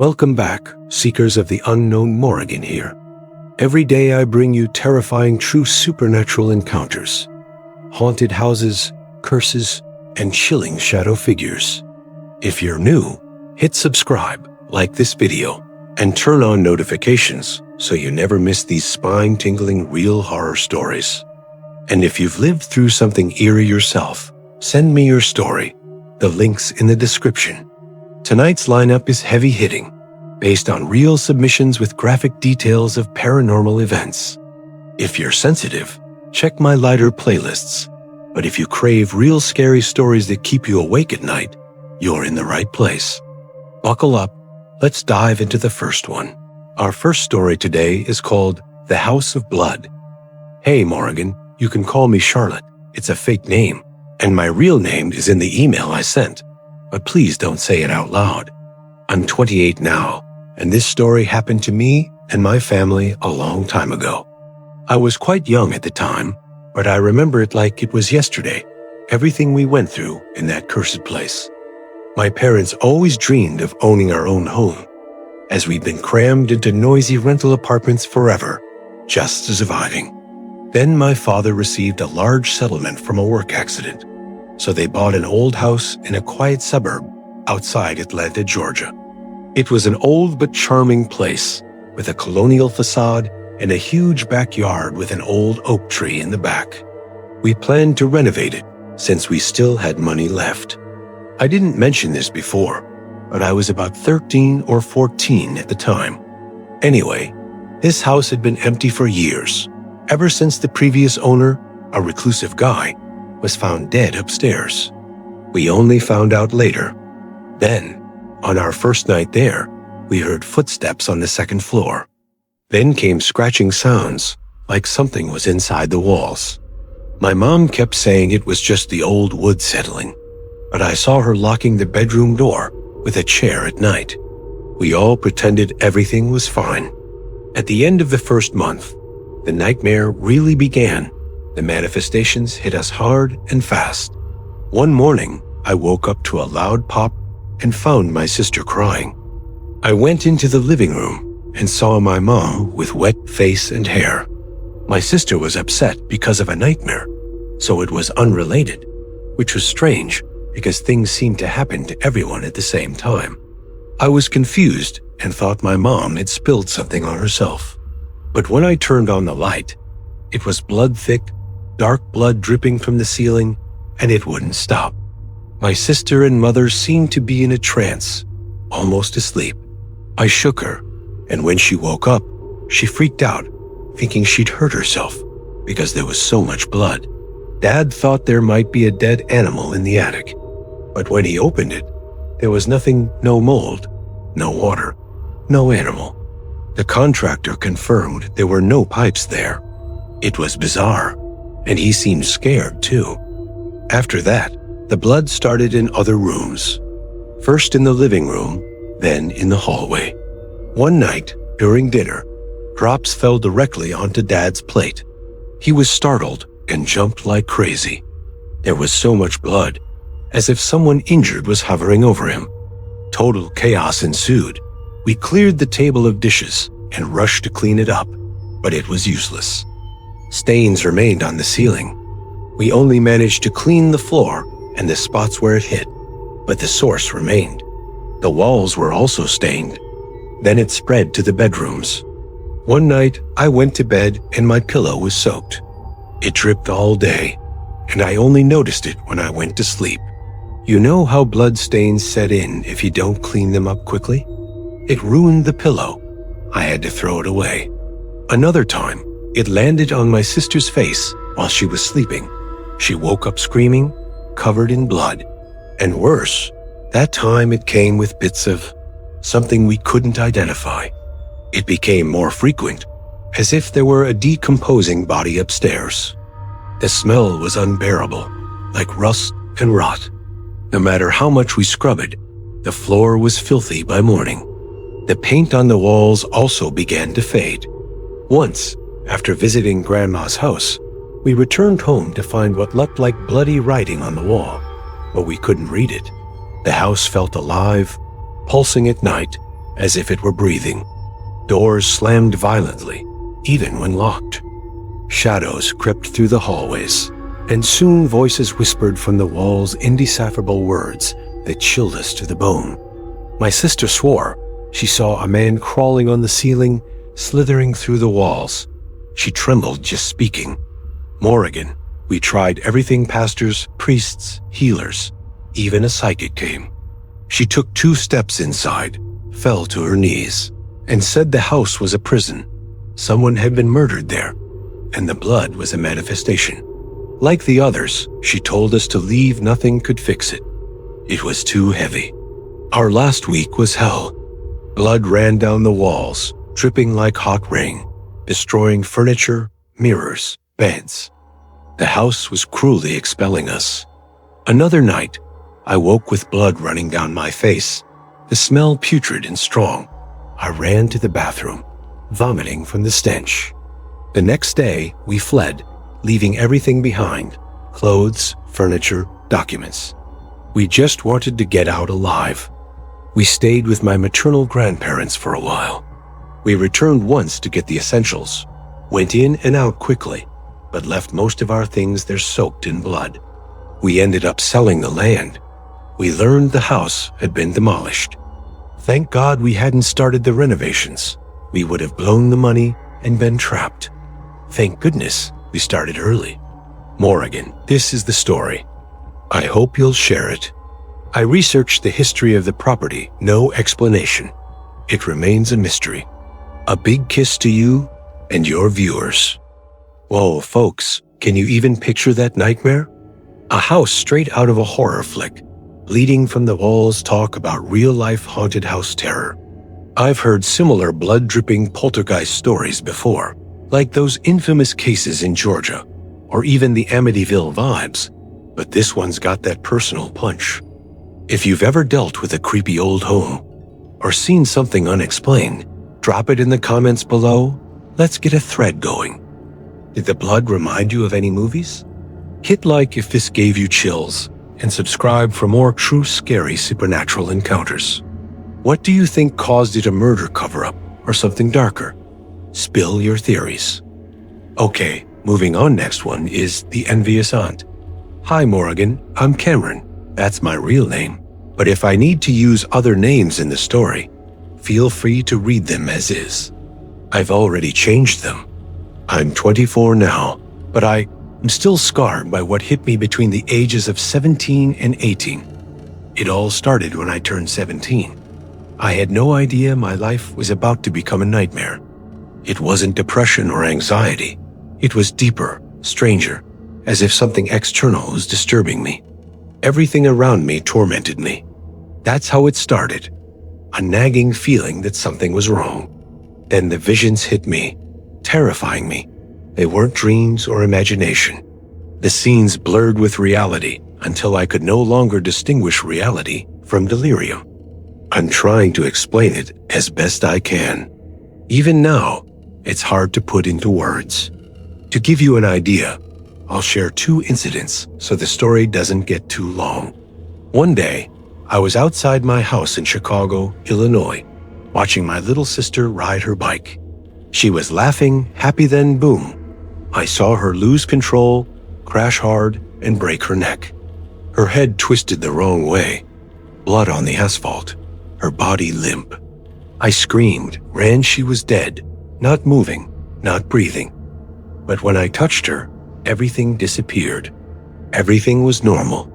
Welcome back, seekers of the unknown. Morrigan here. Every day I bring you terrifying true supernatural encounters, haunted houses, curses, and chilling shadow figures. If you're new, hit subscribe, like this video, and turn on notifications so you never miss these spine-tingling real horror stories. And if you've lived through something eerie yourself, send me your story. The link's in the description. Tonight's lineup is heavy-hitting, based on real submissions with graphic details of paranormal events. If you're sensitive, check my lighter playlists. But if you crave real scary stories that keep you awake at night, you're in the right place. Buckle up, let's dive into the first one. Our first story today is called The House of Blood. Hey Morrigan, you can call me Charlotte. It's a fake name, and my real name is in the email I sent. But please don't say it out loud. I'm 28 now, and this story happened to me and my family a long time ago. I was quite young at the time, but I remember it like it was yesterday, everything we went through in that cursed place. My parents always dreamed of owning our own home, as we'd been crammed into noisy rental apartments forever, just surviving. Then my father received a large settlement from a work accident, so they bought an old house in a quiet suburb outside Atlanta, Georgia. It was an old but charming place, with a colonial facade and a huge backyard with an old oak tree in the back. We planned to renovate it, since we still had money left. I didn't mention this before, but I was about 13 or 14 at the time. Anyway, this house had been empty for years, ever since the previous owner, a reclusive guy, was found dead upstairs. We only found out later. Then, on our first night there, we heard footsteps on the second floor. Then came scratching sounds, like something was inside the walls. My mom kept saying it was just the old wood settling, but I saw her locking the bedroom door with a chair at night. We all pretended everything was fine. At the end of the first month, the nightmare really began. The manifestations hit us hard and fast. One morning, I woke up to a loud pop and found my sister crying. I went into the living room and saw my mom with wet face and hair. My sister was upset because of a nightmare, so it was unrelated, which was strange because things seemed to happen to everyone at the same time. I was confused and thought my mom had spilled something on herself. But when I turned on the light, it was blood-thick, dark blood dripping from the ceiling, and it wouldn't stop. My sister and mother seemed to be in a trance, almost asleep. I shook her, and when she woke up, she freaked out, thinking she'd hurt herself because there was so much blood. Dad thought there might be a dead animal in the attic, but when he opened it, there was nothing, no mold, no water, no animal. The contractor confirmed there were no pipes there. It was bizarre, and he seemed scared too. After that, the blood started in other rooms. First in the living room, then in the hallway. One night, during dinner, drops fell directly onto Dad's plate. He was startled and jumped like crazy. There was so much blood, as if someone injured was hovering over him. Total chaos ensued. We cleared the table of dishes and rushed to clean it up, but it was useless. Stains remained on the ceiling. We only managed to clean the floor and the spots where it hit, but the source remained. The walls were also stained. Then it spread to the bedrooms. One night, I went to bed and my pillow was soaked. It dripped all day, and I only noticed it when I went to sleep. You know how blood stains set in if you don't clean them up quickly? It ruined the pillow. I had to throw it away. Another time, it landed on my sister's face while she was sleeping. She woke up screaming, covered in blood. And worse, that time it came with bits of something we couldn't identify. It became more frequent, as if there were a decomposing body upstairs. The smell was unbearable, like rust and rot. No matter how much we scrubbed, the floor was filthy by morning. The paint on the walls also began to fade. Once, after visiting Grandma's house, we returned home to find what looked like bloody writing on the wall, but we couldn't read it. The house felt alive, pulsing at night, as if it were breathing. Doors slammed violently, even when locked. Shadows crept through the hallways, and soon voices whispered from the walls indecipherable words that chilled us to the bone. My sister swore she saw a man crawling on the ceiling, slithering through the walls. She trembled just speaking. Morrigan, we tried everything: pastors, priests, healers. Even a psychic came. She took 2 steps inside, fell to her knees, and said the house was a prison. Someone had been murdered there, and the blood was a manifestation. Like the others, she told us to leave. Nothing could fix it. It was too heavy. Our last week was hell. Blood ran down the walls, dripping like hot rain, destroying furniture, mirrors, beds. The house was cruelly expelling us. Another night, I woke with blood running down my face, the smell putrid and strong. I ran to the bathroom, vomiting from the stench. The next day, we fled, leaving everything behind: clothes, furniture, documents. We just wanted to get out alive. We stayed with my maternal grandparents for a while. We returned once to get the essentials, went in and out quickly, but left most of our things there soaked in blood. We ended up selling the land. We learned the house had been demolished. Thank God we hadn't started the renovations. We would have blown the money and been trapped. Thank goodness we started early. Morrigan, this is the story. I hope you'll share it. I researched the history of the property. No explanation. It remains a mystery. A big kiss to you and your viewers. Whoa, folks, can you even picture that nightmare? A house straight out of a horror flick. Bleeding from the walls talk about real-life haunted house terror. I've heard similar blood-dripping poltergeist stories before, like those infamous cases in Georgia, or even the Amityville vibes, but this one's got that personal punch. If you've ever dealt with a creepy old home, or seen something unexplained, drop it in the comments below. Let's get a thread going. Did the blood remind you of any movies? Hit like if this gave you chills, and subscribe for more true scary supernatural encounters. What do you think caused it? A murder cover-up or something darker? Spill your theories. Okay, moving on. Next one is the Envious Aunt. Hi Morrigan, I'm Cameron. That's my real name. But if I need to use other names in the story, feel free to read them as is. I've already changed them. I'm 24 now, but I am still scarred by what hit me between the ages of 17 and 18. It all started when I turned 17. I had no idea my life was about to become a nightmare. It wasn't depression or anxiety. It was deeper, stranger, as if something external was disturbing me. Everything around me tormented me. That's how it started. A nagging feeling that something was wrong. Then the visions hit me, terrifying me. They weren't dreams or imagination. The scenes blurred with reality until I could no longer distinguish reality from delirium. I'm trying to explain it as best I can. Even now, it's hard to put into words. To give you an idea, I'll share 2 incidents so the story doesn't get too long. One day, I was outside my house in Chicago, Illinois, watching my little sister ride her bike. She was laughing, happy, then boom. I saw her lose control, crash hard, and break her neck. Her head twisted the wrong way, blood on the asphalt, her body limp. I screamed, ran. She was dead, not moving, not breathing. But when I touched her, everything disappeared. Everything was normal.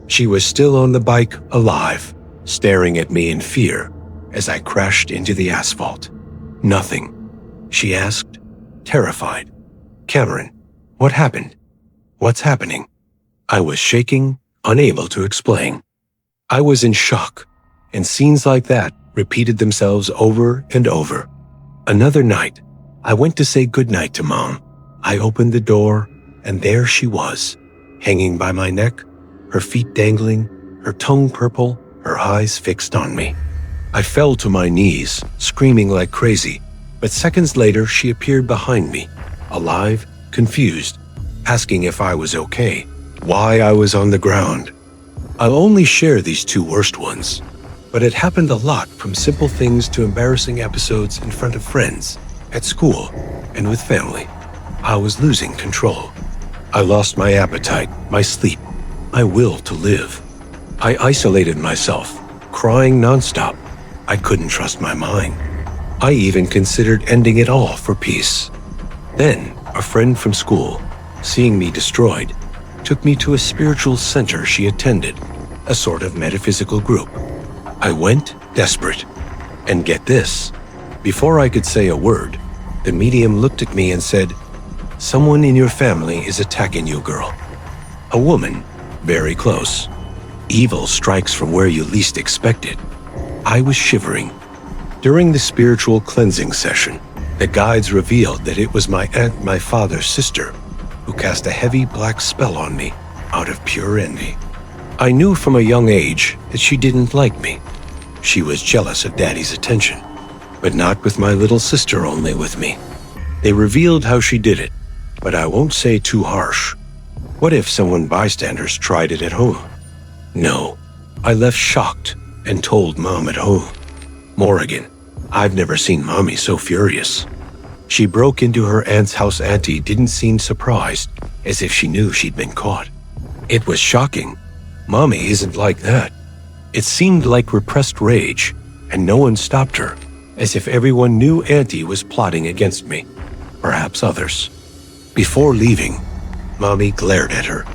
She was still on the bike, alive, staring at me in fear as I crashed into the asphalt. Nothing, she asked, terrified. Cameron, what happened? What's happening? I was shaking, unable to explain. I was in shock, and scenes like that repeated themselves over and over. Another night, I went to say goodnight to Mom. I opened the door, and there she was, hanging by my neck, her feet dangling, her tongue purple, her eyes fixed on me. I fell to my knees, screaming like crazy, but seconds later she appeared behind me, alive, confused, asking if I was okay, why I was on the ground. I'll only share these 2 worst ones. But it happened a lot, from simple things to embarrassing episodes in front of friends, at school, and with family. I was losing control. I lost my appetite, my sleep, my will to live. I isolated myself, crying nonstop. I couldn't trust my mind. I even considered ending it all for peace. Then, a friend from school, seeing me destroyed, took me to a spiritual center she attended, a sort of metaphysical group. I went desperate. And get this, before I could say a word, the medium looked at me and said, "Someone in your family is attacking you, girl." A woman, very close. Evil strikes from where you least expect it. I was shivering. During the spiritual cleansing session, the guides revealed that it was my aunt, my father's sister, who cast a heavy black spell on me out of pure envy. I knew from a young age that she didn't like me. She was jealous of Daddy's attention, but not with my little sister, only with me. They revealed how she did it, but I won't say too harsh. What if someone bystanders tried it at home? No, I left shocked and told Mom at home. Morrigan, I've never seen Mommy so furious. She broke into her aunt's house. Auntie didn't seem surprised, as if she knew she'd been caught. It was shocking. Mommy isn't like that. It seemed like repressed rage, and no one stopped her, as if everyone knew Auntie was plotting against me, perhaps others. Before leaving, Mommy glared at her.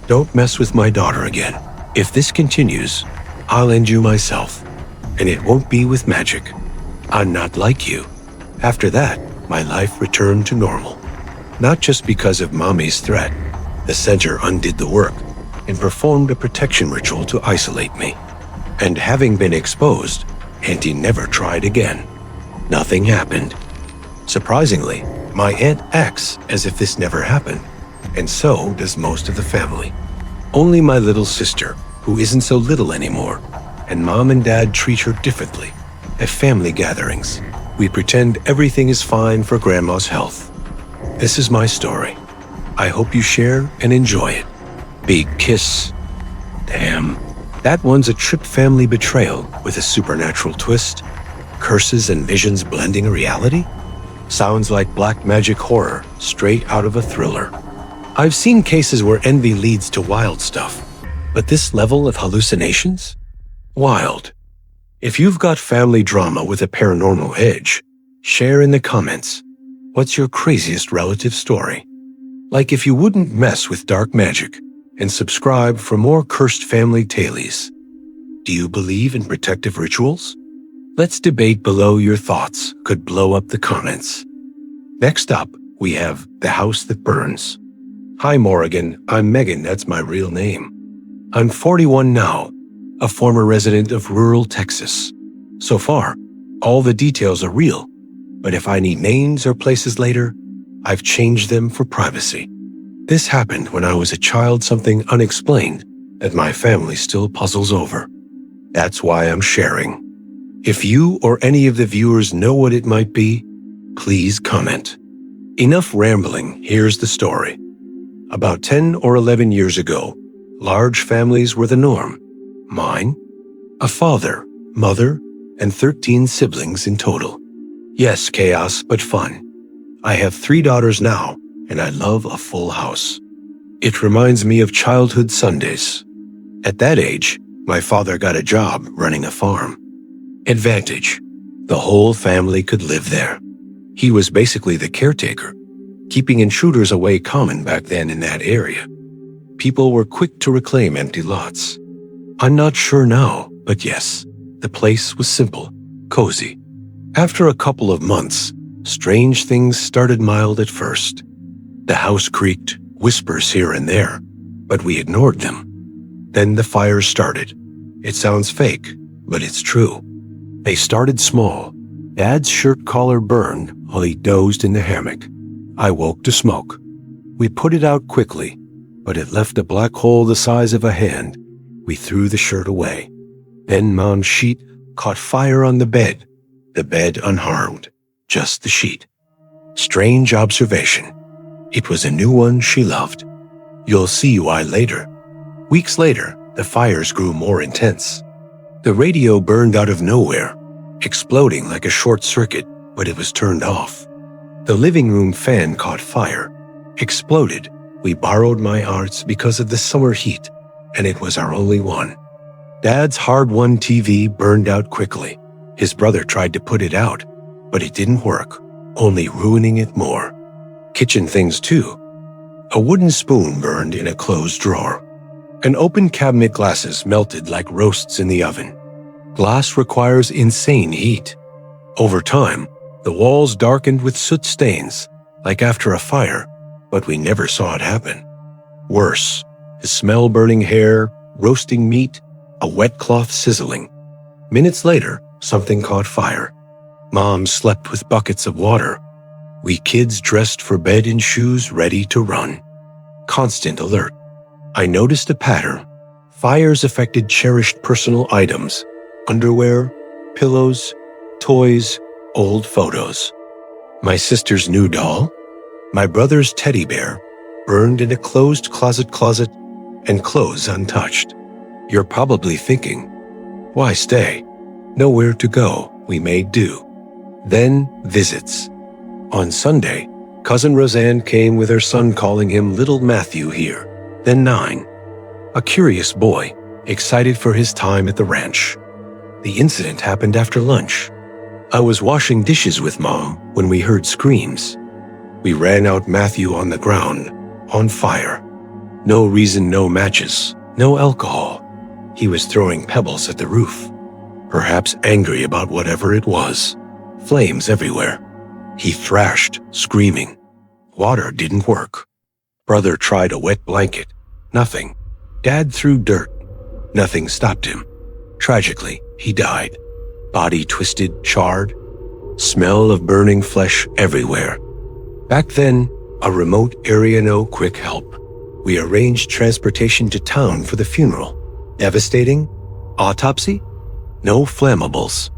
"Don't mess with my daughter again. If this continues, I'll end you myself, and it won't be with magic. I'm not like you." After that, my life returned to normal. Not just because of Mommy's threat. The center undid the work and performed a protection ritual to isolate me. And having been exposed, Auntie never tried again. Nothing happened. Surprisingly, my aunt acts as if this never happened, and so does most of the family. Only my little sister, who isn't so little anymore, and Mom and Dad treat her differently. At family gatherings, we pretend everything is fine for Grandma's health. This is my story. I hope you share and enjoy it. Big kiss. Damn. That one's a trip family betrayal with a supernatural twist. Curses and visions blending reality? Sounds like black magic horror straight out of a thriller. I've seen cases where envy leads to wild stuff, but this level of hallucinations? Wild. If you've got family drama with a paranormal edge, share in the comments. What's your craziest relative story? Like if you wouldn't mess with dark magic, and subscribe for more cursed family tales. Do you believe in protective rituals? Let's debate below. Your thoughts could blow up the comments. Next up, we have The House That Burns. Hi Morrigan, I'm Megan, that's my real name. I'm 41 now, a former resident of rural Texas. So far, all the details are real, but if I need names or places later, I've changed them for privacy. This happened when I was a child, something unexplained that my family still puzzles over. That's why I'm sharing. If you or any of the viewers know what it might be, please comment. Enough rambling, here's the story. About 10 or 11 years ago, large families were the norm. Mine, a father, mother, and 13 siblings in total. Yes, chaos, but fun. I have 3 daughters now, and I love a full house. It reminds me of childhood Sundays. At that age, my father got a job running a farm. Advantage: the whole family could live there. He was basically the caretaker, keeping intruders away common back then in that area. People were quick to reclaim empty lots. I'm not sure now, but yes, the place was simple, cozy. After a couple of months, strange things started. Mild at first. The house creaked, whispers here and there, but we ignored them. Then the fires started. It sounds fake, but it's true. They started small. Dad's shirt collar burned while he dozed in the hammock. I woke to smoke. We put it out quickly, but it left a black hole the size of a hand. We threw the shirt away. Then Mom's sheet caught fire on the bed unharmed, just the sheet. Strange observation. It was a new one she loved. You'll see why later. Weeks later, the fires grew more intense. The radio burned out of nowhere, exploding like a short circuit, but it was turned off. The living room fan caught fire, exploded. We borrowed my arts because of the summer heat, and it was our only one. Dad's hard-won TV burned out quickly. His brother tried to put it out, but it didn't work, only ruining it more. Kitchen things too. A wooden spoon burned in a closed drawer. An open cabinet glasses melted like roasts in the oven. Glass requires insane heat. Over time, the walls darkened with soot stains, like after a fire, but we never saw it happen. Worse, the smell burning hair, roasting meat, a wet cloth sizzling. Minutes later, something caught fire. Mom slept with buckets of water. We kids dressed for bed in shoes ready to run. Constant alert. I noticed a pattern. Fires affected cherished personal items, underwear, pillows, toys, old photos. My sister's new doll, my brother's teddy bear, burned in a closed closet, and clothes untouched. You're probably thinking, why stay? Nowhere to go, we made do. Then visits. On Sunday, Cousin Roseanne came with her son calling him Little Matthew here, then 9. A curious boy, excited for his time at the ranch. The incident happened after lunch. I was washing dishes with Mom when we heard screams. We ran out Matthew on the ground, on fire. No reason, no matches, no alcohol. He was throwing pebbles at the roof, perhaps angry about whatever it was. Flames everywhere. He thrashed, screaming. Water didn't work. Brother tried a wet blanket. Nothing. Dad threw dirt. Nothing stopped him. Tragically, he died. Body twisted, charred. Smell of burning flesh everywhere. Back then, a remote area, no quick help. We arranged transportation to town for the funeral. Devastating? Autopsy? No flammables.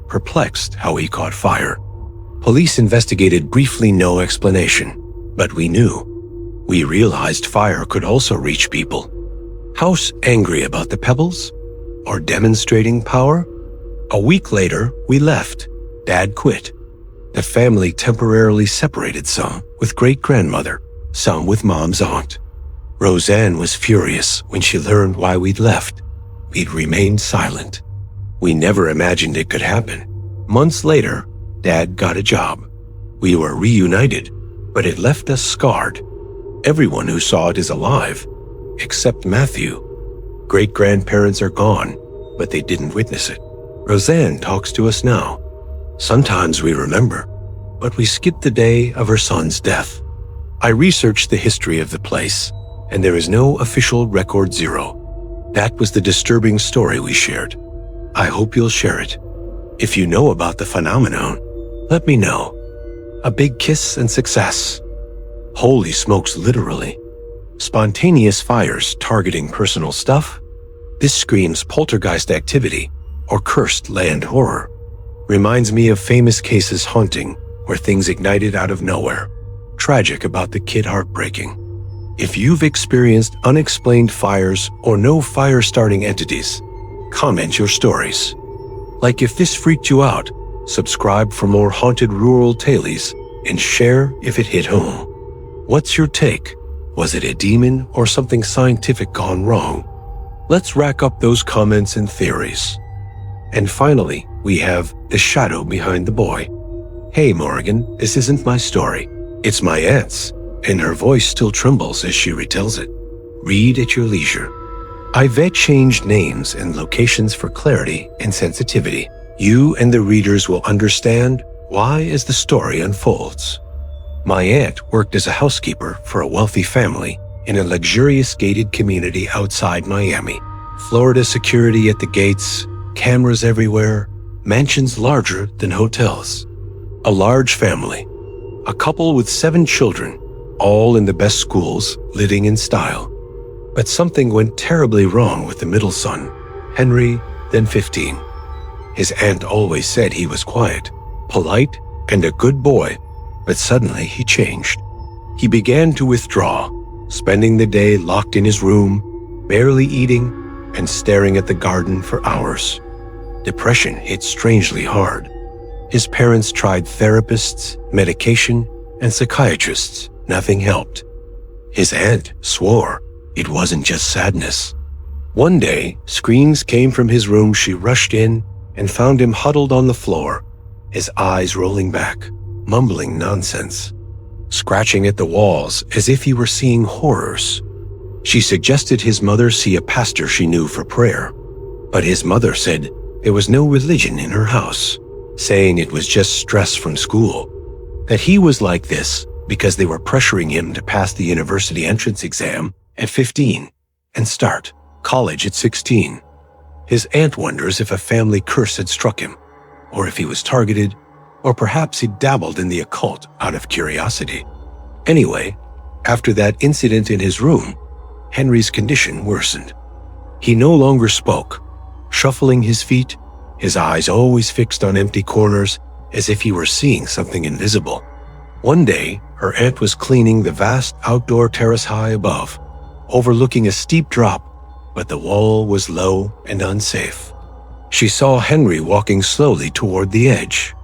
Perplexed how he caught fire. Police investigated briefly, no explanation. But we knew. We realized fire could also reach people. House angry about the pebbles? Or demonstrating power? A week later, we left. Dad quit. The family temporarily separated, some with great-grandmother, some with Mom's aunt. Roseanne was furious when she learned why we'd left. We'd remained silent. We never imagined it could happen. Months later, Dad got a job. We were reunited, but it left us scarred. Everyone who saw it is alive, except Matthew. Great-grandparents are gone, but they didn't witness it. Roseanne talks to us now. Sometimes we remember, but we skipped the day of her son's death. I researched the history of the place, and there is no official record zero. That was the disturbing story we shared. I hope you'll share it. If you know about the phenomenon, let me know. A big kiss and success. Holy smokes, literally. Spontaneous fires targeting personal stuff? This screams poltergeist activity or cursed land horror. Reminds me of famous cases haunting where things ignited out of nowhere. Tragic about the kid, heartbreaking. If you've experienced unexplained fires or no fire-starting entities, comment your stories. Like if this freaked you out, subscribe for more haunted rural tales and share if it hit home. What's your take? Was it a demon or something scientific gone wrong? Let's rack up those comments and theories. And finally, we have the shadow behind the boy. Hey Morgan, this isn't my story. It's my aunt's, and her voice still trembles as she retells it. Read at your leisure. I've changed names and locations for clarity and sensitivity. You and the readers will understand why as the story unfolds. My aunt worked as a housekeeper for a wealthy family in a luxurious gated community outside Miami. Florida security at the gates, cameras everywhere, mansions larger than hotels. A large family, a couple with 7 children, all in the best schools, living in style. But something went terribly wrong with the middle son, Henry, then 15. His aunt always said he was quiet, polite, and a good boy, but suddenly he changed. He began to withdraw, spending the day locked in his room, barely eating, and staring at the garden for hours. Depression hit strangely hard. His parents tried therapists, medication, and psychiatrists. Nothing helped. His aunt swore it wasn't just sadness. One day, screams came from his room. She rushed in and found him huddled on the floor, his eyes rolling back, mumbling nonsense, scratching at the walls as if he were seeing horrors. She suggested his mother see a pastor she knew for prayer, but his mother said there was no religion in her house, saying it was just stress from school, that he was like this because they were pressuring him to pass the university entrance exam at 15 and start college at 16. His aunt wonders if a family curse had struck him, or if he was targeted, or perhaps he dabbled in the occult out of curiosity. Anyway, after that incident in his room, Henry's condition worsened. He no longer spoke, shuffling his feet, his eyes always fixed on empty corners as if he were seeing something invisible. One day, her aunt was cleaning the vast outdoor terrace high above, overlooking a steep drop, but the wall was low and unsafe. She saw Henry walking slowly toward the edge.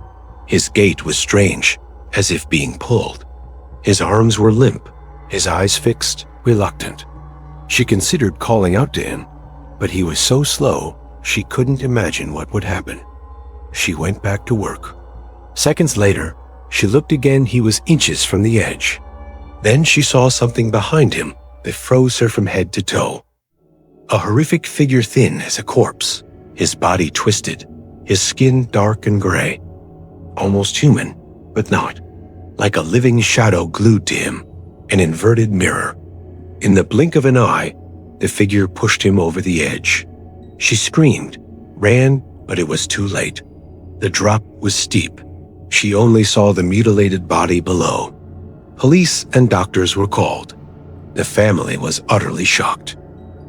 His gait was strange, as if being pulled. His arms were limp, his eyes fixed, reluctant. She considered calling out to him, but he was so slow she couldn't imagine what would happen. She went back to work. Seconds later, she looked again. He was inches from the edge. Then she saw something behind him that froze her from head to toe. A horrific figure, thin as a corpse, his body twisted, his skin dark and gray. Almost human, but not. Like a living shadow glued to him, an inverted mirror. In the blink of an eye, the figure pushed him over the edge. She screamed, ran, but it was too late. The drop was steep. She only saw the mutilated body below. Police and doctors were called. The family was utterly shocked.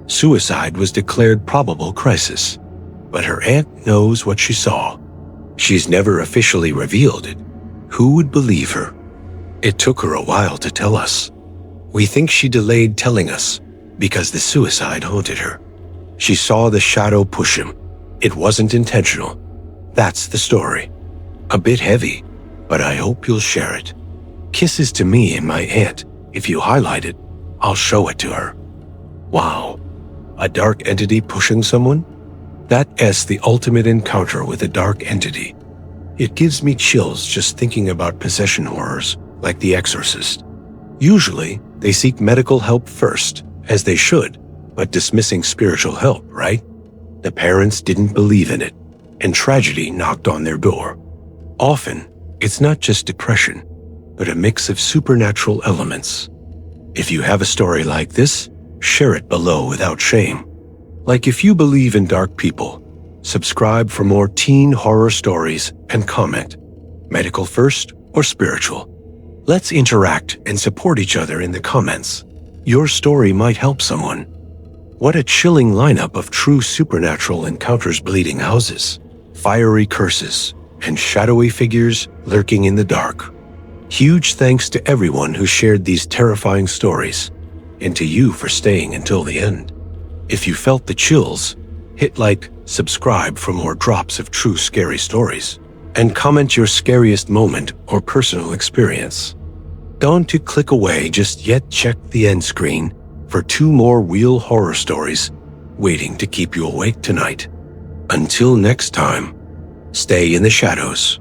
Suicide was declared probable crisis, but her aunt knows what she saw. She's never officially revealed it. Who would believe her? It took her a while to tell us. We think she delayed telling us because the suicide haunted her. She saw the shadow push him. It wasn't intentional. That's the story. A bit heavy, but I hope you'll share it. Kisses to me and my aunt. If you highlight it, I'll show it to her. Wow, a dark entity pushing someone? That's the ultimate encounter with a dark entity. It gives me chills just thinking about possession horrors, like The Exorcist. Usually, they seek medical help first, as they should, but dismissing spiritual help, right? The parents didn't believe in it, and tragedy knocked on their door. Often, it's not just depression, but a mix of supernatural elements. If you have a story like this, share it below without shame. Like if you believe in dark people, subscribe for more teen horror stories and comment. Medical first or spiritual? Let's interact and support each other in the comments. Your story might help someone. What a chilling lineup of true supernatural encounters: bleeding houses, fiery curses, and shadowy figures lurking in the dark. Huge thanks to everyone who shared these terrifying stories, and to you for staying until the end. If you felt the chills, hit like, subscribe for more drops of true scary stories, and comment your scariest moment or personal experience. Don't you click away just yet. Check the end screen for 2 more real horror stories waiting to keep you awake tonight. Until next time, stay in the shadows.